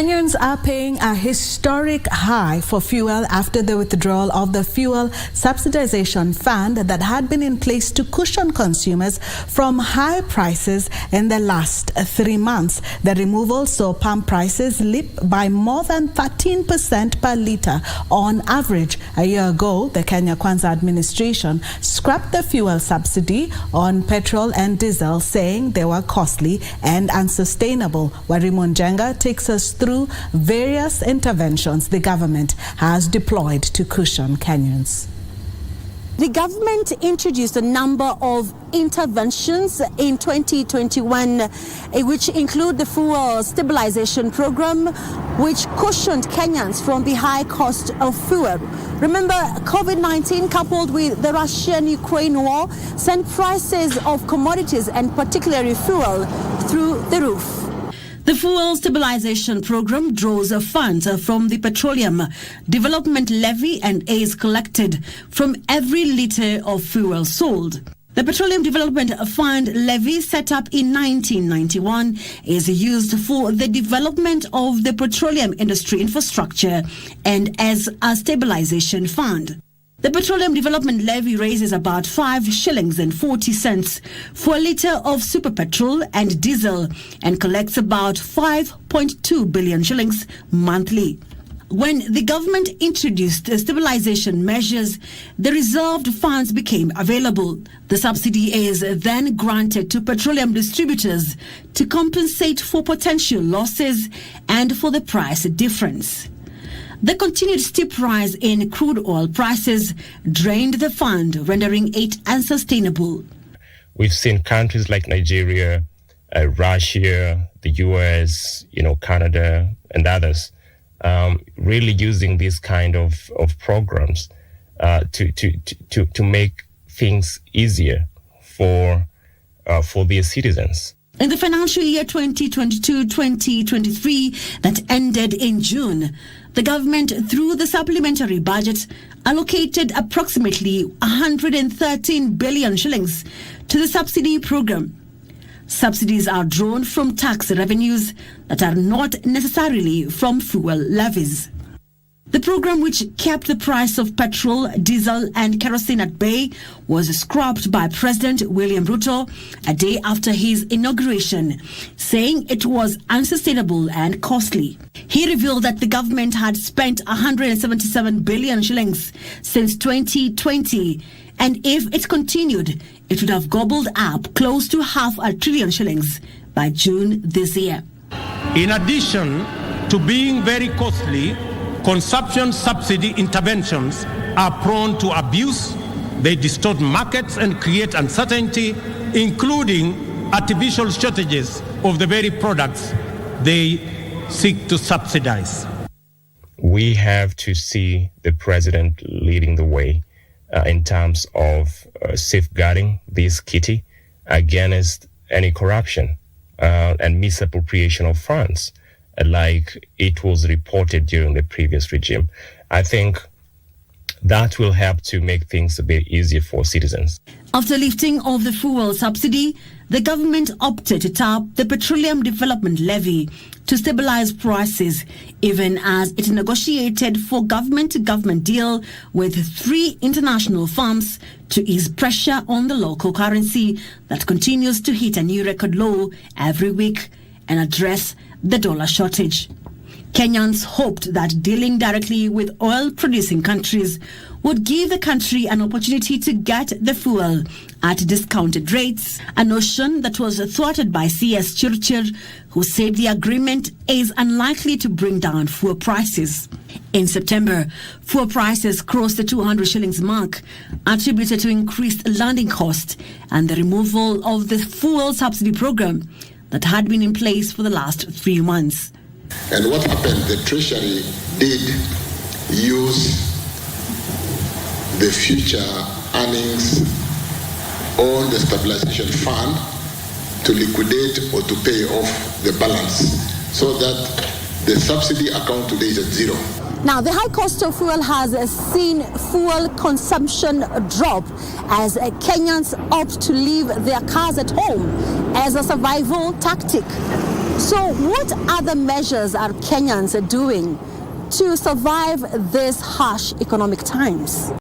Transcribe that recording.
Kenyans are paying a historic high for fuel after the withdrawal of the fuel subsidization fund that had been in place to cushion consumers from high prices in the last 3 months. The removal saw pump prices leap by more than 13% per litre on average. A year ago, the Kenya Kwanza administration scrapped the fuel subsidy on petrol and diesel, saying they were costly and unsustainable. Wairimu Njenga takes us through various interventions the government has deployed to cushion Kenyans. The government introduced a number of interventions in 2021, which include the fuel stabilization program, which cushioned Kenyans from the high cost of fuel. Remember, COVID-19 coupled with the Russian-Ukraine war sent prices of commodities and particularly fuel through the roof. The fuel stabilization program draws funds from the petroleum development levy and is collected from every litre of fuel sold. The Petroleum Development Fund levy, set up in 1991, is used for the development of the petroleum industry infrastructure and as a stabilization fund. The Petroleum Development Levy raises about 5 shillings and 40 cents for a litre of super petrol and diesel and collects about 5.2 billion shillings monthly. When the government introduced stabilization measures, the reserved funds became available. The subsidy is then granted to petroleum distributors to compensate for potential losses and for the price difference. The continued steep rise in crude oil prices drained the fund, rendering it unsustainable. We've seen countries like Nigeria, Russia, the US, Canada, and others really using these kind of programs to make things easier for their citizens. In the financial year 2022-2023 that ended in June, the government, through the supplementary budget, allocated approximately 113 billion shillings to the subsidy program. Subsidies are drawn from tax revenues that are not necessarily from fuel levies. The program, which kept the price of petrol, diesel and kerosene at bay, was scrapped by President William Ruto a day after his inauguration, saying it was unsustainable and costly. He revealed that the government had spent 177 billion shillings since 2020, and if it continued, it would have gobbled up close to $500 billion shillings by June this year. In addition to being very costly, consumption subsidy interventions are prone to abuse. They distort markets and create uncertainty, including artificial shortages of the very products they seek to subsidize. We have to see the president leading the way in terms of safeguarding this kitty against any corruption and misappropriation of funds, like it was reported during the previous regime. I think that will help to make things a bit easier for citizens. After lifting of the fuel subsidy, the government opted to tap the Petroleum Development Levy to stabilize prices, even as it negotiated for government-to-government deal with 3 international firms to ease pressure on the local currency that continues to hit a new record low every week and address the dollar shortage. Kenyans hoped that dealing directly with oil-producing countries would give the country an opportunity to get the fuel at discounted rates, a notion that was thwarted by CS Churchir, who said the agreement is unlikely to bring down fuel prices. In September, fuel prices crossed the 200 shillings mark, attributed to increased landing cost and the removal of the fuel subsidy program that had been in place for the last 3 months. And what happened? The Treasury did use the future earnings on the stabilization fund to liquidate or to pay off the balance, so that the subsidy account today is at 0. Now, the high cost of fuel has seen fuel consumption drop as Kenyans opt to leave their cars at home as a survival tactic. So what other measures are Kenyans doing to survive these harsh economic times?